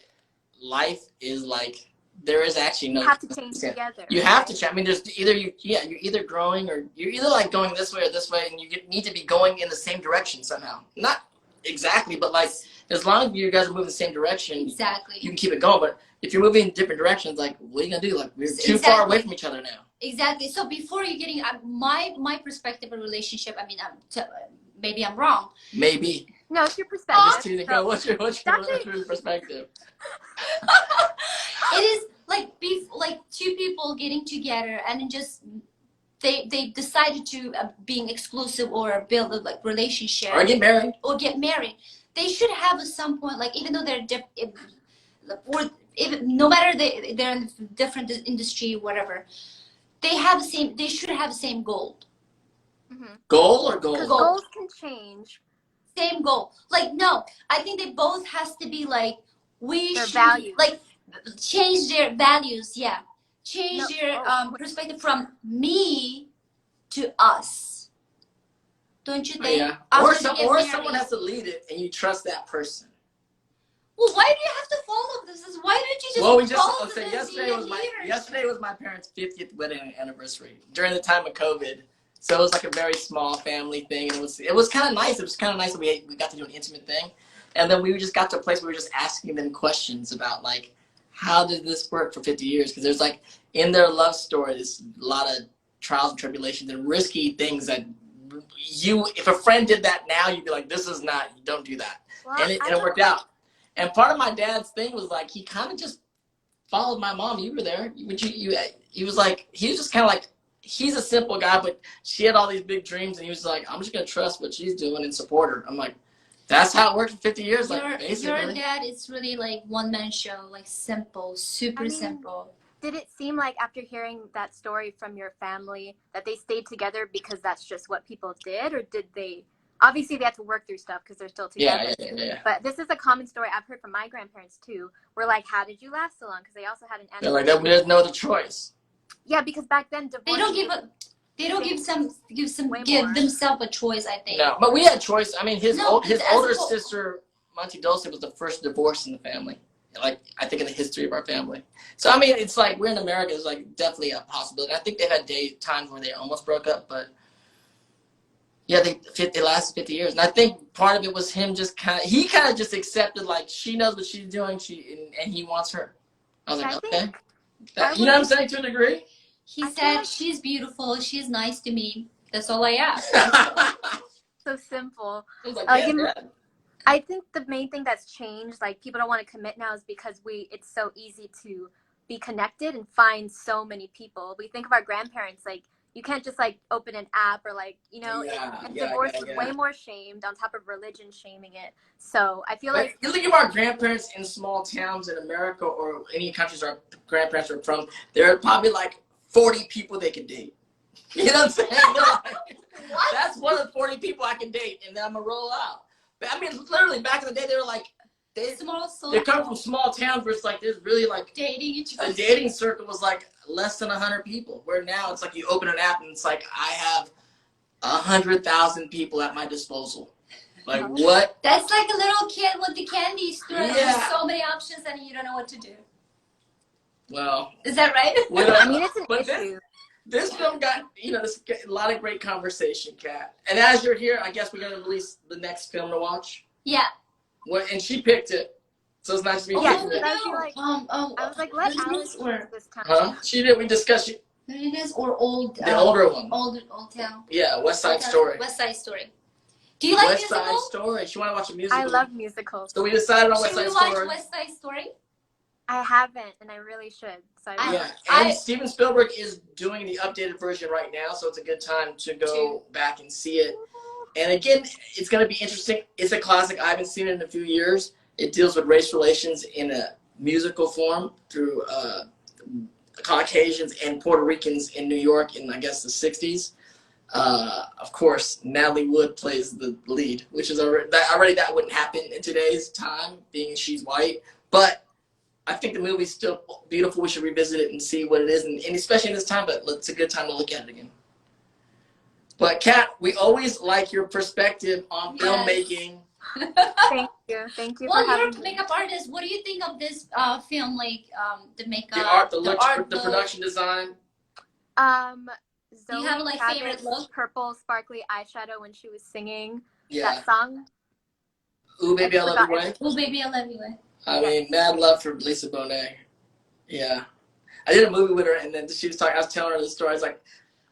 life is like there is actually no. You have to change together. You have to change. I mean, there's you're either growing or you're either like going this way or this way, and you need to be going in the same direction somehow. Not exactly, but like as long as you guys are moving the same direction, exactly, you can keep it going. But if you're moving in different directions, like what are you gonna do? Like we're too far away from each other now. Exactly. So before you're getting my perspective of relationship, I mean, maybe I'm wrong. Maybe. No, it's your perspective. What's your perspective? It is like two people getting together and then just they decided to being exclusive or build a like relationship or get married. They should have at some point, like even though they're or even, no matter they're in different industry, whatever, they have the same. They should have the same goal. Goal or goal? Because goals can change. Same goal. Like, no, I think they both has to be like, we Their should values. like change their values. Yeah, change their perspective from me to us. Don't you think? Yeah. Or someone has to lead it, and you trust that person. Well, why do you have to follow this? Why don't you just? Well, we just follow okay. the Yesterday was my parents' 50th wedding anniversary during the time of COVID. So it was like a very small family thing, and it was kind of nice. It was kind of nice that we got to do an intimate thing, and then we just got to a place where we were just asking them questions about like, how did this work for 50 years? Because there's like in their love story, there's a lot of trials and tribulations and risky things that if a friend did that now, you'd be like, this is not, don't do that, Well, and it worked out. And part of my dad's thing was like he kind of just followed my mom. You were there. He was like, he was just kind of like, he's a simple guy, but she had all these big dreams, and he was like, I'm just gonna trust what she's doing and support her. I'm like, that's how it worked for 50 years. Like, basically. Your dad is really like one man show, like simple, super simple. Did it seem like after hearing that story from your family that they stayed together because that's just what people did, or did they? Obviously, they had to work through stuff because they're still together. Yeah. But this is a common story I've heard from my grandparents too. We're like, how did you last so long? Because they also had an They're like, there's no other choice. Yeah, because back then divorce. They don't give themselves a choice. I think. No, but we had choice. I mean, his older sister, Monty Dulce, was the first divorce in the family. Like, I think in the history of our family. So I mean, it's like we're in America. It's like definitely a possibility. I think they've had times where they almost broke up, but. Yeah, it lasted 50 years. And I think part of it was him just kind of just accepted, like, she knows what she's doing, and he wants her. I was like, okay. You know what I'm saying, to a degree? He said, she's beautiful, she's nice to me. That's all I ask. So simple. I was like, I think the main thing that's changed, like, people don't want to commit now is because it's so easy to be connected and find so many people. We think of our grandparents, like, you can't just like open an app or like, you know, divorce was way more shamed on top of religion shaming it. So I feel like you think of our grandparents in small towns in America or any countries our grandparents are from, there are probably like 40 people they could date. You know what I'm saying? Like, that's one of the 40 people I can date, and then I'm gonna roll out. But I mean, literally back in the day, they were like, they come from small towns where it's like there's really like dating each other. A dating circle was like less than 100 people. Where now it's like you open an app and it's like I have 100,000 people at my disposal. Like what? That's like a little kid with the candy store. Yeah. There's so many options and you don't know what to do. Well, is that right? Well, I mean, it's an issue. This film got, a lot of great conversation, Kat. And as you're here, I guess we're gonna release the next film to watch. Yeah. Well, and she picked it, so it's nice to meet you. Yeah, I was like, let Alice choose this time. Huh? She did. We discussed it. Or old. The older one. Old town. Yeah, West Side Story. West Side Story. Do you like West musicals? Side Story. She want to watch a musical. I love musicals. So we decided on West Side Story. Should we watch West Side Story? I haven't, and I really should. So and Steven Spielberg is doing the updated version right now, so it's a good time to go back and see it. And again, it's going to be interesting. It's a classic. I haven't seen it in a few years. It deals with race relations in a musical form through Caucasians and Puerto Ricans in New York in, I guess, the 60s. Of course, Natalie Wood plays the lead, which is already that wouldn't happen in today's time, being she's white. But I think the movie's still beautiful. We should revisit it and see what it is, and especially in this time, but it's a good time to look at it again. But Kat, we always like your perspective on filmmaking. Thank you for having me. You're a makeup artist. What do you think of this film? Like the makeup, the art, the production design. Zoe you have like favorite look? Purple sparkly eyeshadow when she was singing that song. Ooh, baby, I love you way. Ooh, baby, I love you way. I mean, mad love for Lisa Bonet. Yeah, I did a movie with her, and then she was talking. I was telling her the story. I was like.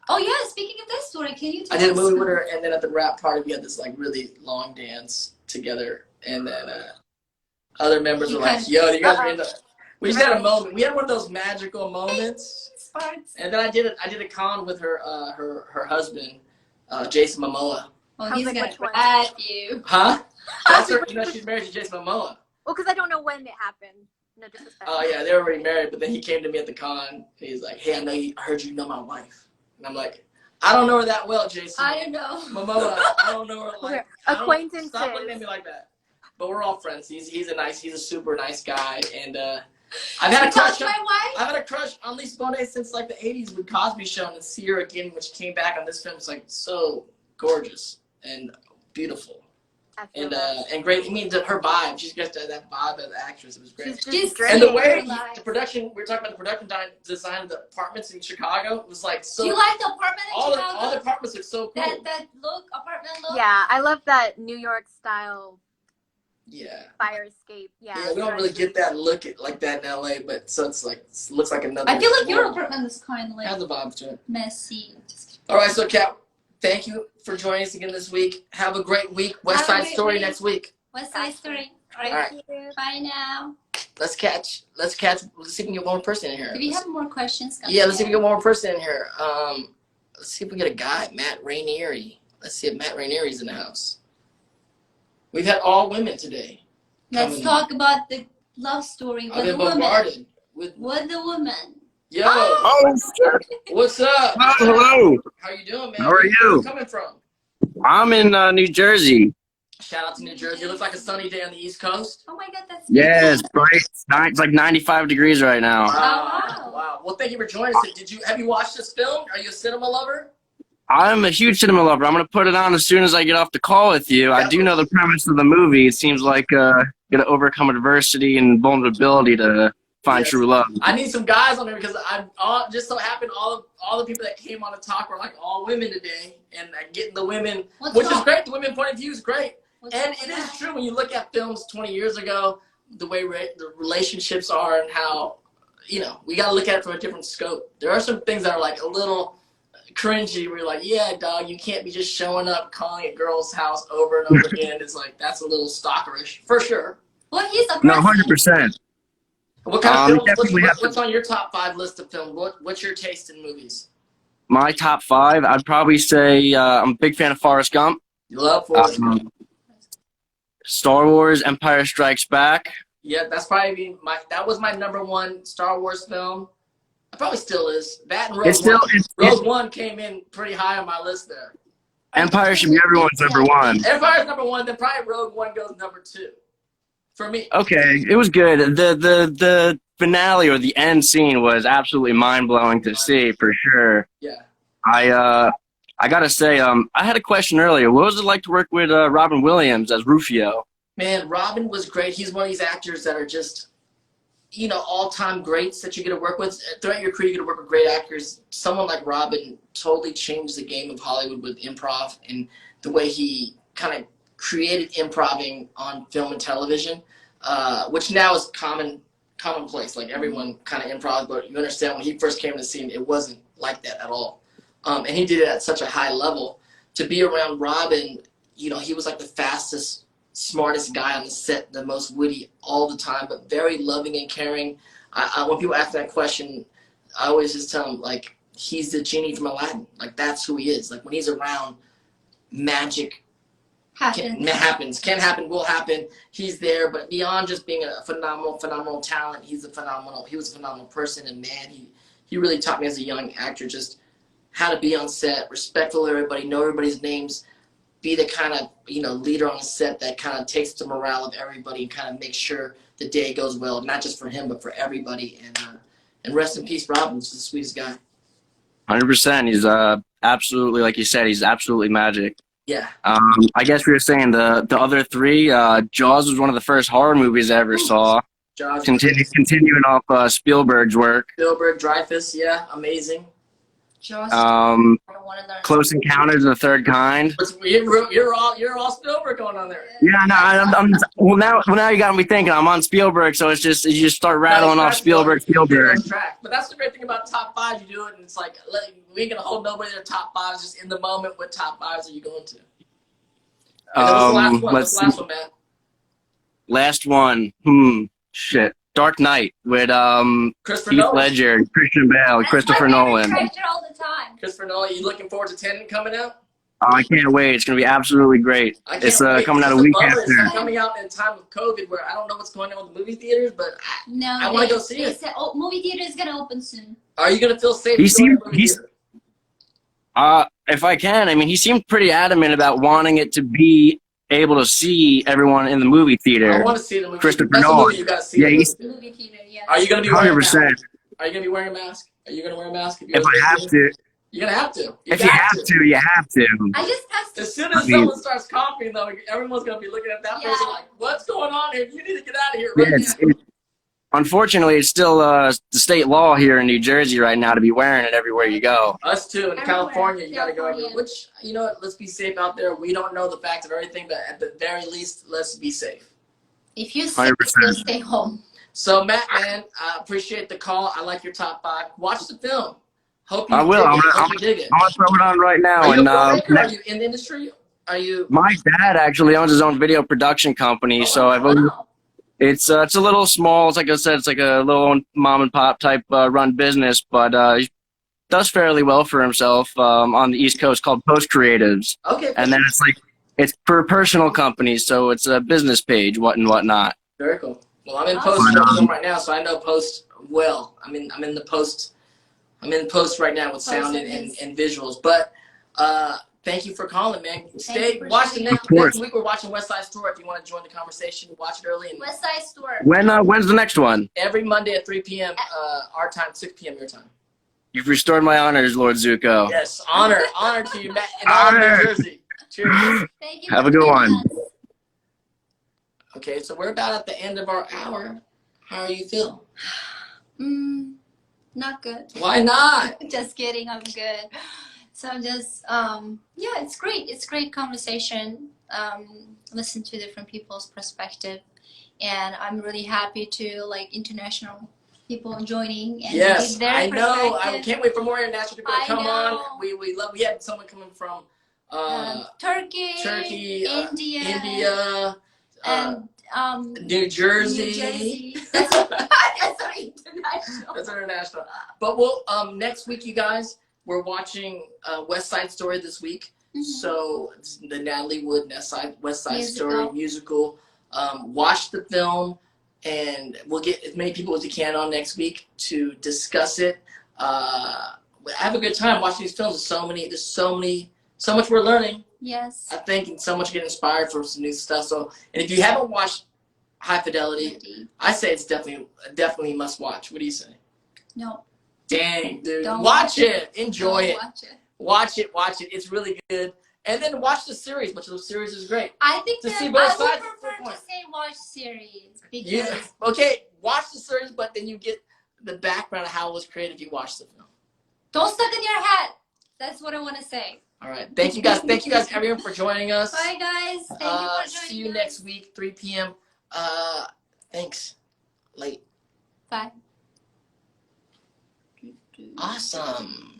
Oh yeah, speaking of this story, can you tell us? I did a movie with her, and then at the wrap party, we had this like really long dance together, and then other members were like, "Yo, you guys are into?" We just had a moment. We had one of those magical moments. Sparks. And then I did a con with her her husband, Jason Momoa. Oh, he's gonna grab you. Huh? That's her. She's married to Jason Momoa. Well, because I don't know when it happened. No disrespect. Oh yeah, they were already married, but then he came to me at the con. He's like, "Hey, I heard you know my wife," and I'm like, "I don't know her that well, Jason. I don't know. Momoa, I don't know her like acquaintances. Stop looking at me like that." But we're all friends. He's a super nice guy, and I've had a crush. My wife? I've had a crush on Lisa Bonet since like the '80s with Cosby Show, and to see her again, which came back on this film, is like so gorgeous and beautiful. And great. I mean, her vibe. She's got that vibe as an actress. It was great. And the way the production. We were talking about the production design of the apartments in Chicago. It was like so. Do you like the apartment in Chicago? All the apartments are so cool. That apartment look. Yeah, I love that New York style. Yeah. Fire escape. Yeah. Yeah, we don't really get that look like that in LA, but so it's like looks like another. I feel like your apartment is kind of like has a vibe to it. Messy. All right, so Kat, thank you for joining us again this week. Have a great week. West Side Story next week. West Side Story. All right. Bye now. Let's see if we can get one more person in here. If you have more questions, let's see if we can get one more person in here. Let's see if we get a guy, Matt Rainieri. Let's see if Matt Rainieri's in the house. We've had all women today. Let's talk about the love story with the woman. With the woman. Yo. Oh, what's up? Oh, hello. How you doing, man? How are you? Where are you coming from? I'm in New Jersey. Shout out to New Jersey. It looks like a sunny day on the East Coast. Oh my God, that's Yeah, it's bright. It's like 95 degrees right now. Wow. Well, thank you for joining us. Have you watched this film? Are you a cinema lover? I'm a huge cinema lover. I'm going to put it on as soon as I get off the call with you. I do know the premise of the movie. It seems like going to overcome adversity and vulnerability to find true love. I need some guys on there because just so happened all the people that came on the talk were like all women today, and getting the women, which is great. The women point of view is great, and it is true when you look at films 20 years ago, the way the relationships are and how we got to look at it from a different scope. There are some things that are like a little cringy where you're like, yeah, dog, you can't be just showing up calling a girl's house over and over again. It's like that's a little stalkerish for sure. Well, he's a 100%. What kind of films? What's on your top 5 list of films? What's your taste in movies? My top 5, I'd probably say I'm a big fan of Forrest Gump. You love Forrest Gump. Star Wars: Empire Strikes Back. Yeah, that's probably that was my #1 Star Wars film. It probably still is. That and Rogue One came in pretty high on my list there. Empire should be everyone's #1. Empire's #1, then probably Rogue One goes #2. For me. Okay, it was good. The finale or the end scene was absolutely mind-blowing to see, for sure. Yeah. I gotta say, I had a question earlier. What was it like to work with Robin Williams as Rufio? Man, Robin was great. He's one of these actors that are just all-time greats that you get to work with. Throughout your career, you get to work with great actors. Someone like Robin totally changed the game of Hollywood with improv and the way he kind of created improving on film and television, which now is commonplace. Like everyone kind of improv, but you understand when he first came to the scene, it wasn't like that at all. And he did it at such a high level. To be around Robin, he was like the fastest, smartest guy on the set, the most witty all the time, but very loving and caring. When people ask that question, I always just tell them, like, he's the genie from Aladdin. Like, that's who he is. Like, when he's around, magic happens. Can happen, will happen. He's there, but beyond just being a phenomenal talent, he was a phenomenal person, and man, he really taught me as a young actor just how to be on set, respectful of everybody, know everybody's names, be the kind of leader on the set that kind of takes the morale of everybody and kind of makes sure the day goes well, not just for him but for everybody. And rest in peace, Robin. He's the sweetest guy. 100%. He's absolutely, like you said, he's absolutely magic. Yeah. I guess we were saying the other 3. Jaws was one of the first horror movies I ever saw. Jaws. Continuing off Spielberg's work. Spielberg, Dreyfuss, yeah, amazing. Close Encounters of the Third Kind. You're all Spielberg going on there. Yeah, no, now you got me thinking. I'm on Spielberg, so it's just you just start rattling off Spielberg. But that's the great thing about top 5. You do it, and it's like we ain't gonna hold nobody in their top 5s. Just in the moment, what top 5s are you going to? What's the last one, Matt? Last one. Shit. Dark Knight with Heath Ledger, Christian Bale, Christopher Nolan. All the time. Christopher Nolan, you looking forward to Tenet coming out? I can't wait. It's gonna be absolutely great. I can't It's wait. coming out a It's week bummer. after. It's coming out in time of COVID, where I don't know what's going on with the movie theaters, but I want to go see it. Movie theater is gonna open soon. Are you gonna feel safe He to go to seemed the movie theater? if I can, I mean, he seemed pretty adamant about wanting it to be able to see everyone in the movie theater. I want to see the movie. Christopher That's Nolan. a movie you got to see. Yeah, he's Movie theater, yeah. Are you gonna be wearing a mask? 100%. Are you gonna be wearing a mask? Are you gonna wear a mask? If I have to. You're gonna have to. If you have to, you have to. I just passed. As soon as someone starts coughing, though, everyone's gonna be looking at that person like, "What's going on here? You need to get out of here right now." Unfortunately, it's still the state law here in New Jersey right now to be wearing it everywhere you go. Us too. In California, you gotta go everywhere. Which, you know what? Let's be safe out there. We don't know the facts of everything, but at the very least, let's be safe. If you're sick, still stay home. So, Matt, man, I appreciate the call. I like your top 5. Watch the film. Hope you I will. I'm gonna dig it. I'm gonna throw it on right now. Are you and a filmmaker? Are you in the industry? Are you? My dad actually owns his own video production company, so it's a little small. It's like I said, it's like a little mom and pop type run business, but he does fairly well for himself on the East Coast, called Post Creatives. Okay. And then it's for personal companies, so it's a business page, whatnot. Very cool. Well, I'm in post right now, so I know post well. I'm in the post. I'm in post right now with sound and visuals. But thank you for calling, man. Watch the next week. We're watching West Side Story. If you want to join the conversation, watch it early. West Side Story. When's the next one? Every Monday at 3 p.m. Our time, 6 p.m. your time. You've restored my honors, Lord Zuko. Yes, honor to you, Matt, and all of New Jersey. Cheers. Thank you. Have a good one. Okay, so we're about at the end of our hour. How are you feeling? Not good. Why not? Just kidding, I'm good. So I'm just, yeah, it's great. It's great conversation. Listen to different people's perspective. And I'm really happy to international people joining. And yes, their I know. I can't wait for more international people to come on. We had someone coming from Turkey, India, and New Jersey. That's international. That's international. But we'll next week, you guys, we're watching West Side Story this week. Mm-hmm. So it's the Natalie Wood West Side Story musical. Watch the film, and we'll get as many people as we can on next week to discuss it. Have a good time watching these films. There's so much we're learning. Yes. I think, and so much get inspired for some new stuff. So, and if you haven't watched High Fidelity, I say it's definitely must watch. What do you say? No. Dang, dude. Don't watch it. Enjoy it. Watch it. Watch it. It's really good. And then watch the series, which the series is great. I think to see I both would sides. prefer to say watch series because okay, watch the series, but then you get the background of how it was created if you watch the film. Don't stuck in your head. That's what I want to say. All right. Thank you guys. Thank you guys, everyone, for joining us. Bye, guys. Thank you for joining See you next week, 3 p.m. Thanks. Late. Bye. Awesome.